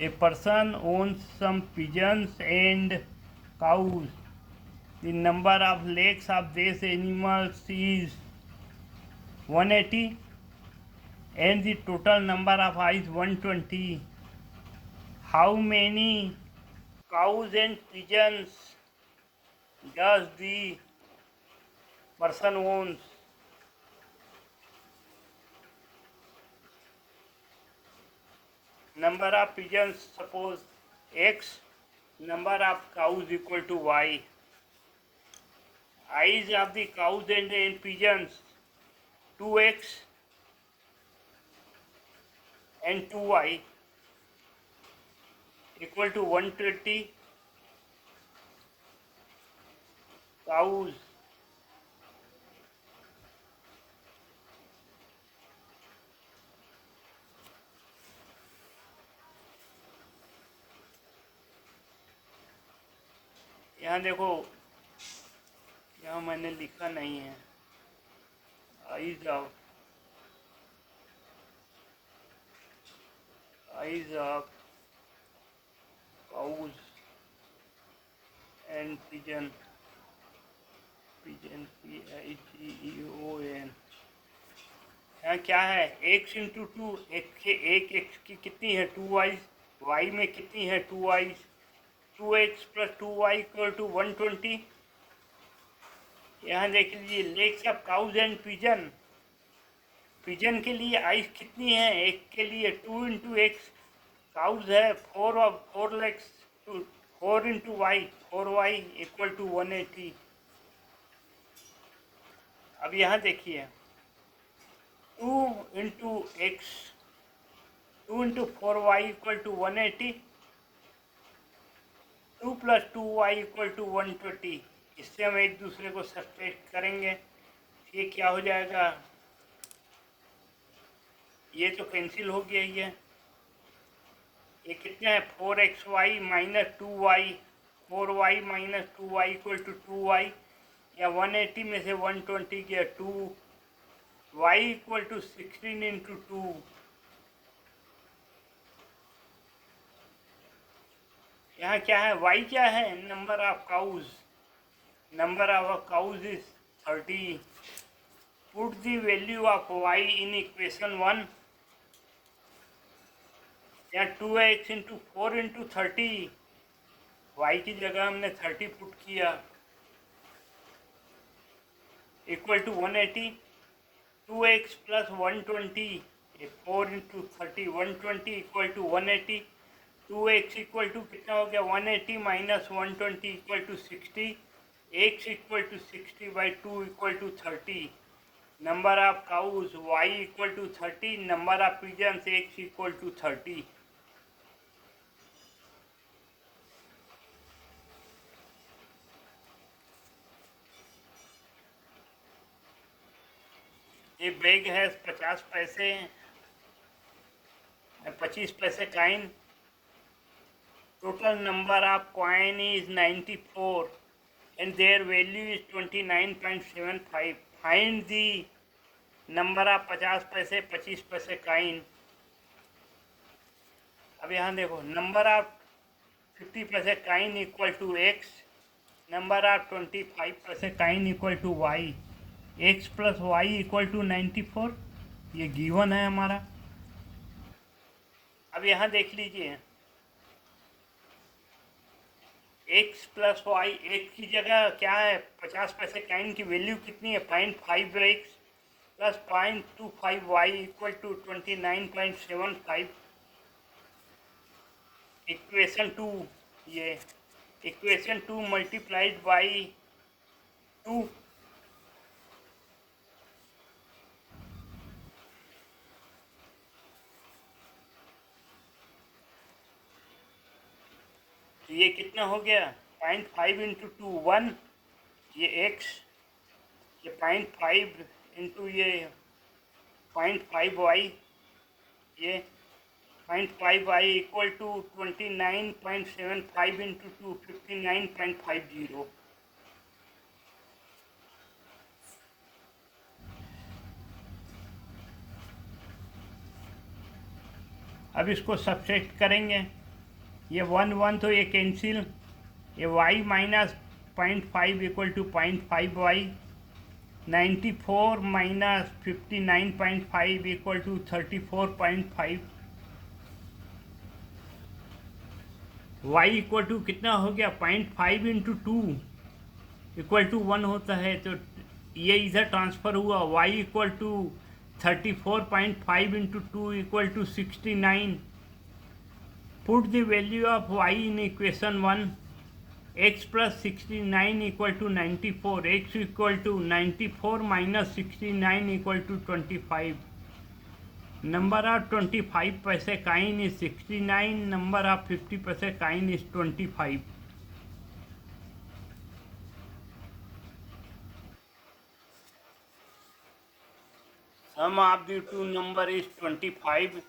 A person owns some pigeons and cows. The number of legs of these animals is 180 and the total number of eyes 120. How many cows and pigeons does the person owns? Number of pigeons, suppose X, number of cows equal to Y. Eyes of the cows and pigeons 2X and 2Y equal to 120 cows. यहाँ देखो, यहाँ मैंने लिखा नहीं है eyes of cows and pigeon PIGEON। यहाँ क्या है, x इंटू टू, एक एक्स की कितनी है 2y, y में कितनी है 2y, 2x plus 2y equal to 120। यहाँ देख लीजिए, legs of cows and pigeon, pigeon के लिए आइस कितनी है, एक के लिए 2 इंटू एक्स, काउज है 4 legs, 4 into y, 4y equal to 180। अब यहाँ देखिए, 2 into x, 2 into 4y equal to 180, 2 plus 2y equal to 120। इससे हम एक दूसरे को सब्ट्रैक्ट करेंगे, ये क्या हो जाएगा, ये तो कैंसिल हो गया। ये कितना है 4xy minus 2y, 4y minus 2y equal to 2y, या 180 में से 120 गया 2, y इक्वल टू 16 इंटू 2। यहाँ क्या है, y क्या है, number of cause, number of cause is 30। Put the value of y in equation 1। यहाँ 2x इंटू 4 इंटू 30, y की जगह हमने 30 पुट किया, equal to 180, 2x plus 120, 4 into 30 120 equal to 180, 2x equal to कितना हो गया 180 minus 120 equal to 60, x equal to 60 by 2 equal to 30। Number of cows y equal to 30, number of pigeons x equal to 30। ये bag है 50 पैसे, 25 पैसे coin. Total number of coin is 94 and their value is 29.75. Find the number of 50 पैसे 25 पैसे Kine. अब यहाँ देखो, number of 50 पैसे coin equal to x, number of 25 पैसे coin equal to y, x plus y equal to 94, ये given है हमारा। अब यहाँ देख लीजिए, x प्लस वाई, एक्स की जगह क्या है 50 पैसे काइन की वैल्यू कितनी है 0.5x plus 0.25y equal to 29.75। Equation 2, ये इक्वेशन 2 मल्टीप्लाइड बाई 2, ये कितना हो गया 0.5 इंटू 2 1, ये x, ये 0.5 इंटू ये 0.5y, ये 0.5y इक्वल टू 29.75 इंटू 2 59.50। अब इसको सब्ट्रैक्ट करेंगे, ये 1 1 तो ये कैंसिल, ये y minus 0.5 equal to 0.5y, 94 minus 59.5 equal to 34.5, y equal to कितना हो गया 0.5 इंटू 2 इक्वल टू 1 होता है, तो ये इधर ट्रांसफ़र हुआ, y equal to 34.5 into 2 equal to 69. Put the value of y in equation 1. X plus 69 equal to 94. X equal to 94 minus 69 equal to 25. Number of 25 paise coin is 69. Number of 50 paise coin is 25. Sum of the two number is 25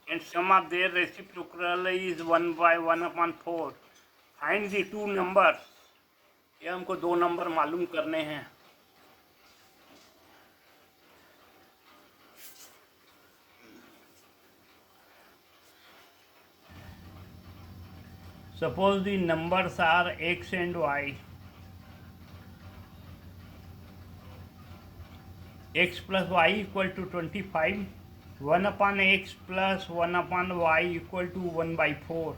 and sum of their reciprocal is 1 by 1 upon 4. Find the two numbers. ये हमको दो number मालूम करने हैं. Suppose the numbers are x and y. X plus y equal to 25. 1 upon x plus 1 upon y equal to 1 by 4.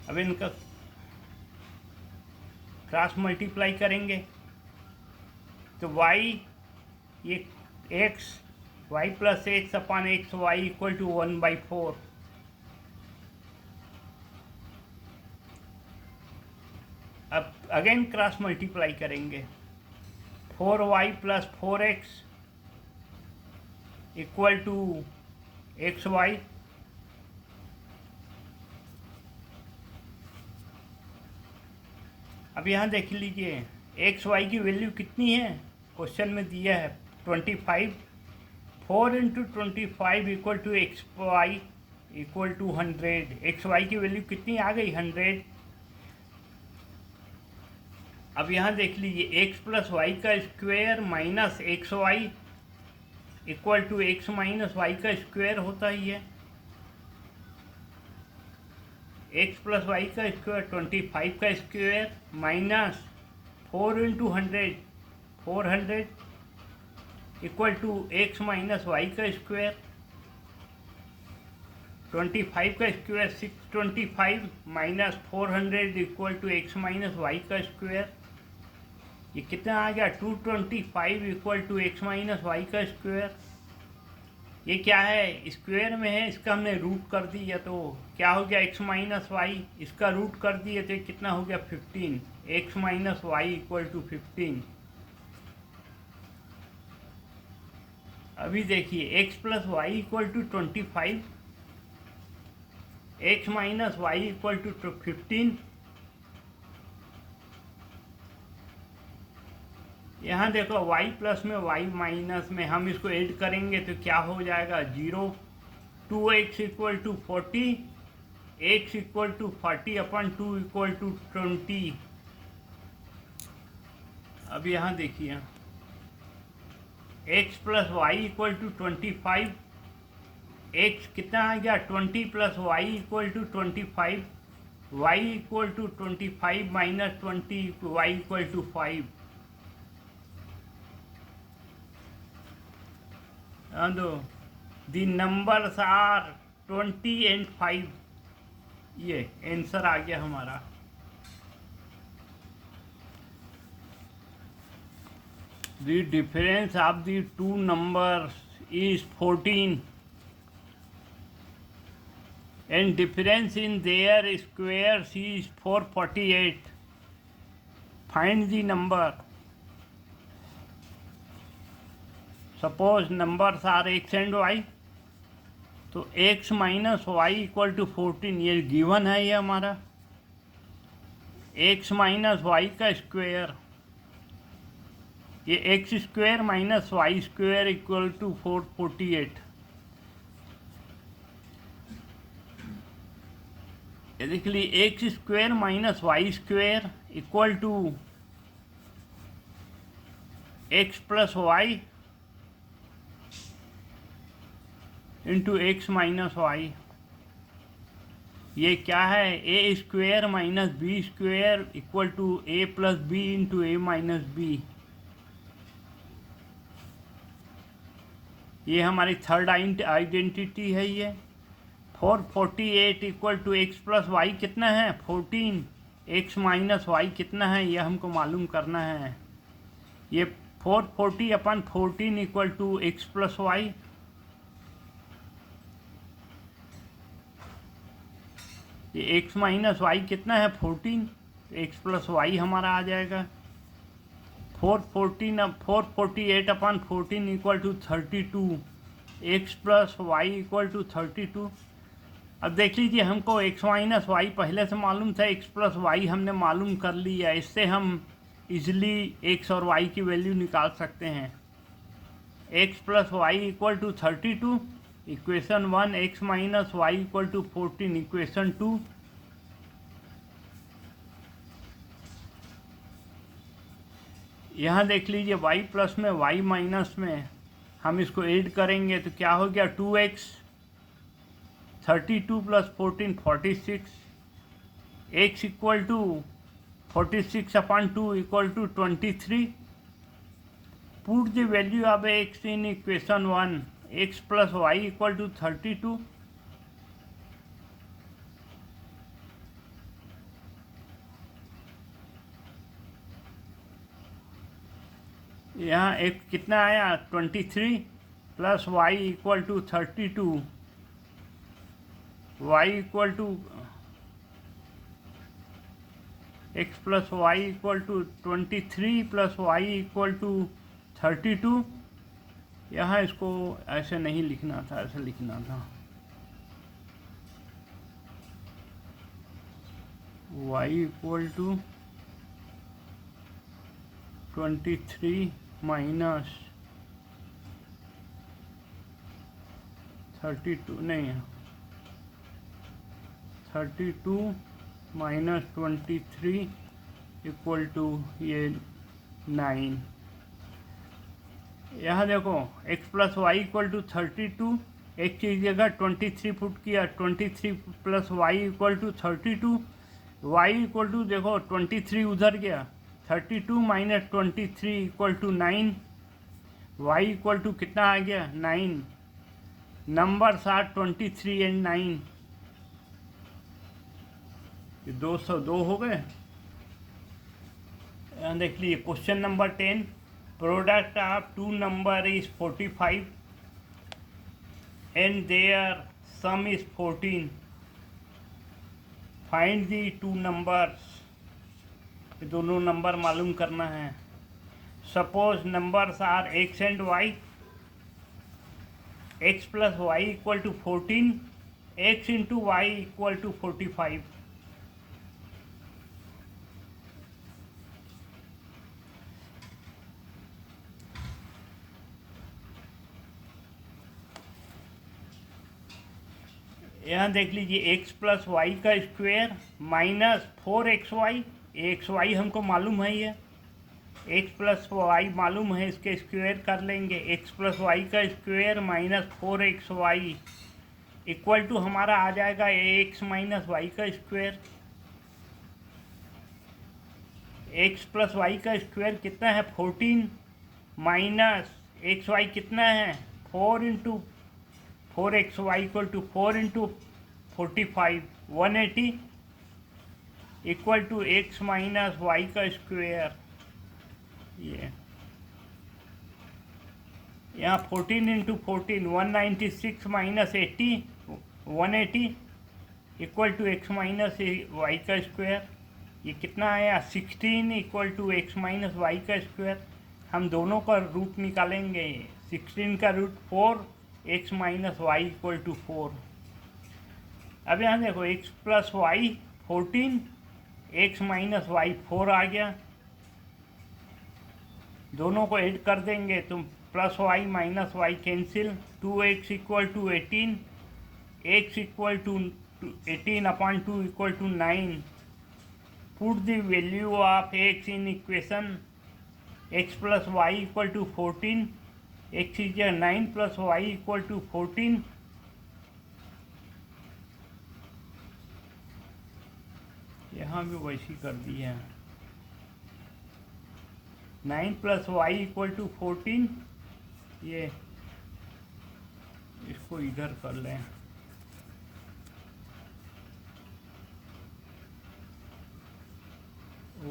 अब इनका cross multiply करेंगे तो y ये x y plus x upon x y equal to 1 by 4. अब again cross multiply करेंगे 4y plus 4x equal to x y. अब यहाँ देख लीजिए एक्स वाई की वैल्यू कितनी है, क्वेश्चन में दिया है 25. 4 into 25 equal to x y equal to 100. X y की वैल्यू कितनी आ गई 100. अब यहाँ देख लीजिए एक्स प्लस वाई का square minus x y equal to x minus y का स्क्वायर होता ही है. एक्स प्लस वाई का स्क्वायर 25 का square minus 4 into 100 400 equal to x minus y का स्क्वायर. 25 का square 625 minus 400 equal to x minus y का स्क्वायर. ये कितना आ गया 225 equal to x minus y का स्क्वायर. ये क्या है स्क्वायर में है, इसका हमने रूट कर दिया तो क्या हो गया एक्स माइनस वाई. इसका रूट कर दिए तो कितना हो गया 15. X minus y equal to 15. अभी देखिए x plus y equal to 25, x minus y equal to 15. यहाँ देखो y प्लस में y माइनस में हम इसको ऐड करेंगे तो क्या हो जाएगा 0. 2x equal to 40, x equal to 40 upon 2 equal to 20. अब यहाँ देखिए x plus y equal to 25, x कितना आ गया 20 plus y equal to 25, y equal to 25 minus 20 y equal to 5. The numbers are 20 and 5. ये आंसर आ गया हमारा. The difference of the two numbers is 14 and difference in their squares is 448. Find the number. Suppose numbers are x and y, तो x minus y equal to 14 ये given है. ये हमारा एक्स माइनस वाई का square, ये x square minus y square equal to 448. ये देख लीजिए x square minus y square equal to x plus y into x minus y. ये क्या है, a square minus b square equal to a plus b into a minus B. ये हमारी third identity है। ये 448 equal to x plus y कितना है 14, x minus y कितना है ये हमको मालूम करना है। ये 440 upon 14 equal to x plus y. ये एक्स माइनस वाई कितना है 14, एक्स प्लस वाई हमारा आ जाएगा 414। अब 448 upon 14 equal to 32, x plus y equal to 32। अब देख लीजिए हमको एक्स माइनस वाई पहले से मालूम था, एक्स प्लस वाई हमने मालूम कर लिया। इससे हम इजली एक्स और वाई की वैल्यू निकाल सकते हैं। X plus y equal to 32 equation 1, x minus y equal to 14 equation 2। यहाँ देख लीजिए y प्लस में y माइनस में हम इसको ऐड करेंगे तो क्या हो गया 2x, 32 plus 14 46, x equal to 46 upon 2 equal to 23। Put the value of x in equation 1, x plus y equal to 32। यहाँ एक कितना आया 23 plus y equal to 32, y equal to x plus y equal to 23 plus y equal to 32। यहाँ इसको ऐसे नहीं लिखना था, ऐसे लिखना था y इक्वल टू 23 माइनस 32, नहीं 32 माइनस 23 इक्वल टू ये 9। यहाँ देखो x plus y equal to 32, x की जगह 23 पुट किया, 23 plus y equal to 32, y equal to देखो 23 उधर गया, 32 minus 23 equal to 9, y equal to कितना आ गया 9। नंबर्स आर 23 एंड 9, ये 202 हो गए। यहाँ देख लीजिए question number 10, product of two number is 45 and their sum is 14, find the two numbers. ये दोनों नंबर मालूम करना है। Suppose numbers are x and y, x plus y equal to 14, x into y equal to 45। यहाँ देख लीजिए x plus y का square minus 4xy, x y हमको मालूम है, ये एक्स प्लस वाई मालूम है, इसके स्क्वायर कर लेंगे। एक्स प्लस वाई का square minus 4xy equal to हमारा आ जाएगा एक्स माइनस वाई का स्क्वायर। एक्स प्लस वाई का स्क्वायर कितना है 14 माइनस एक्स वाई कितना है 4 into 4xy equal to 4 into 45 180 equal to x minus y का स्क्वायर। ये यहाँ 14 into 14 196 minus 80 180 equal to x minus y का स्क्वायर। ये कितना आया 16 equal to x minus y का स्क्वायर। हम दोनों का रूट निकालेंगे, 16 का root 4, x minus y equal to 4। अब यहाँ देखो x plus y 14, x minus y 4 आ गया। दोनों को ऐड कर देंगे तो plus y minus y cancel, 2x equal to 18, x equal to 18 upon 2 equal to 9। Put the value of x in equation, x plus y equal to 14, x is 9 plus y equal to 14, यहाँ भी वैसी कर दी है। 9 + y = 14, ये इसको इधर कर लें।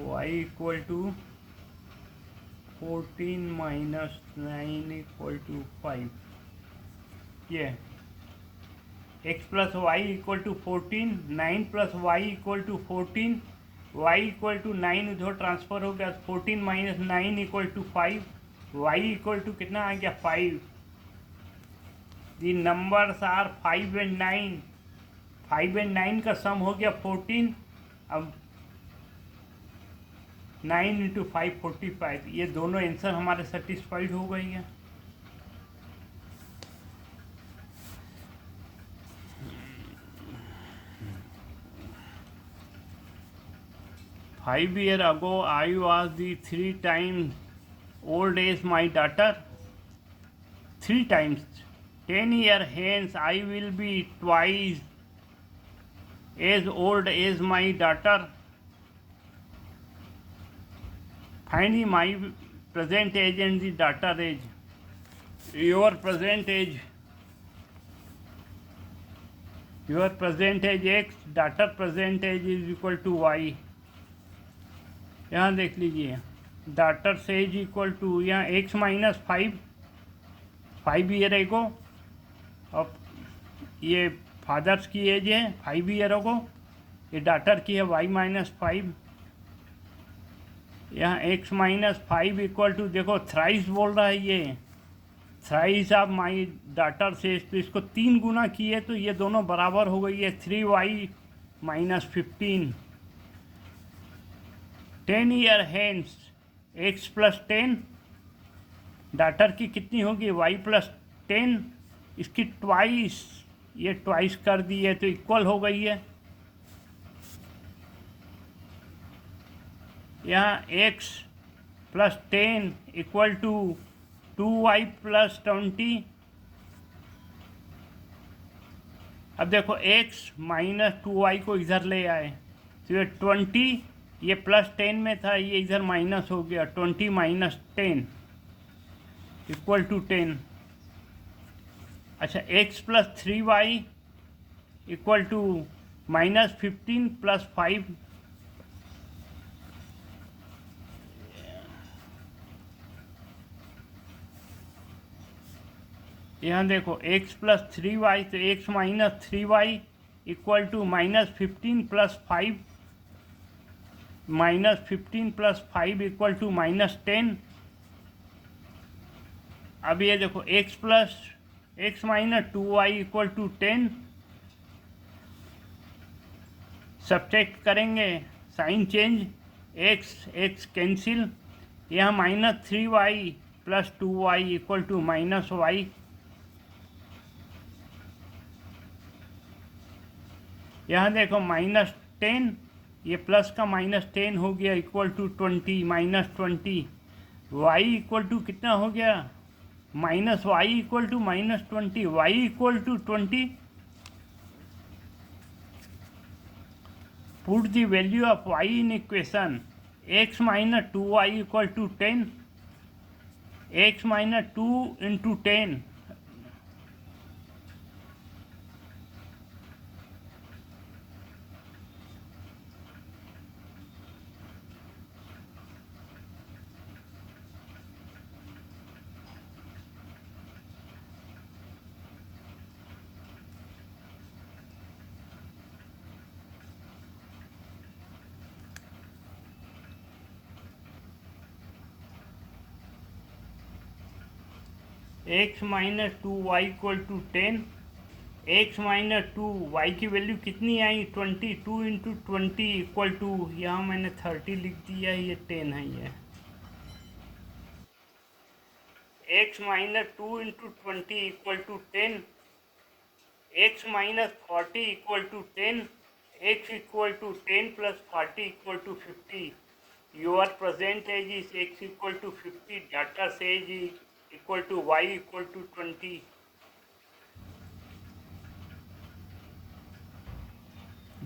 y = 14 - 9 = 5, ये x + y = 14, 9 + y = 14, y = 9 इधर ट्रांसफर हो गया, 14 - 9 = 5, y = कितना आ गया 5। The numbers are 5 and 9, 5 and 9 का सम हो गया 14। अब 9 × 5 45, ये दोनों आंसर हमारे सेटिस्फाइड हो गई है। Five years ago, I was the 3 times old as my daughter. 3 times. 10 years hence, I will be twice as old as my daughter. Find my present age and the daughter age. Your present age x, daughter present age is equal to y. यहाँ देख लीजिए, daughter as equal to यहाँ x - 5, 5 year ago. अब ये fathers की as है 5 year ago, ये daughter की है y - 5। यहाँ x - 5 इक्वल टू, देखो थ्राइस बोल रहा है, ये थ्राइस ऑफ माई डाटर से, तो इसको 3 गुना किए तो ये दोनों बराबर हो गई है, 3y - 15। 10 year hence x + 10, daughter की कितनी होगी y + 10, इसकी ट्वाइस, ये ट्वाइस कर दी है तो इक्वल हो गई है। यहाँ x + 10 इक्वल टू 2y + 20। अब देखो x - 2y को इधर ले आए तो ये 20, ये +10 में था, ये इधर माइनस हो गया, 20 - 10 इक्वल टू 10। अच्छा, x + 3y इक्वल टू -15 + 5। यहाँ देखो x + 3y, तो x - 3y equal to -15 + 5, -15 + 5 equal to -10। अब ये देखो x - 2y equal to 10, subtract करेंगे, साइन चेंज, x कैंसिल, यहाँ -3y + 2y equal to -y। यहाँ देखो -10, ये प्लस का -10 हो गया equal to 20, -20। y equal to कितना हो गया, -y equal to -20, y equal to 20। Put the value of y in equation, x - 2y equal to 10, x - 2 × 10, x - 2y equal to 10, x - 2, y की वैल्यू कितनी आई 20, 2 × 20 equal to, यहाँ मैंने 30 लिख दिया, ये 10 है। ये x - 2 × 20 equal to 10, x - 40 equal to 10, x equal to 10 + 40 equal to 50। Your present age is x equal to 50, data age is equal to y equal to 20।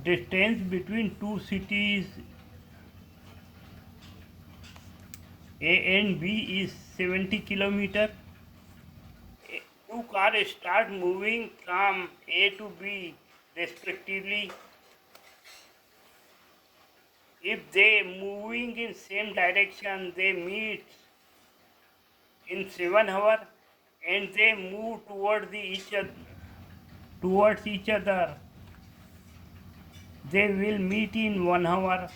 distance between two cities A and B is 70 kilometer. Two cars start moving from A to B respectively. If they moving in same direction, they meet in 7 hours and they move towards each other. They will meet in 1 hour.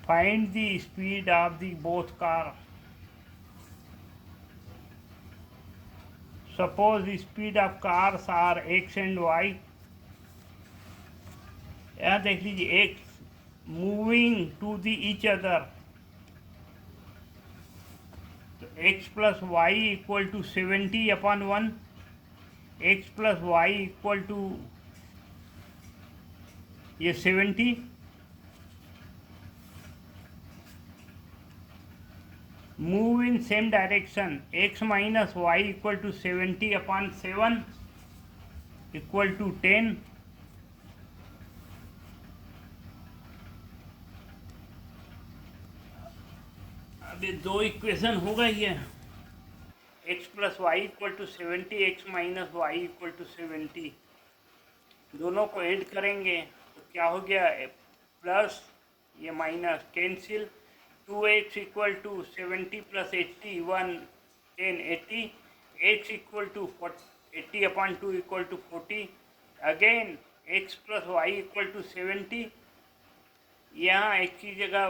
Find the speed of the both car. Suppose the speed of cars are x and y. यहाँ देख लीजिए x moving to the each other, तो x plus y equal to 70/1, x plus y equal to ये 70, move in same direction, x minus y equal to 70/7 equal to 10. अभी दो equation हो गई है, x plus y equal to 70, x minus y equal to 70. दोनों को add करेंगे तो क्या हो गया, प्लस ये minus cancel. 2x equal to 70 plus 80 10 80, x equal to 80/2 equal to 40. Again x plus y equal to 70. यहाँ x की जगह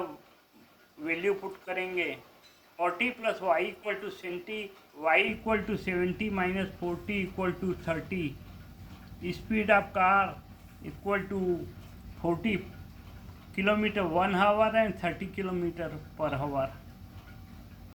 वैल्यू पुट करेंगे, 40 plus y equal to 70, y equal to 70 minus 40 equal to 30. Speed of car equal to 40 kilometre 1 hour and 30 kilometre per our.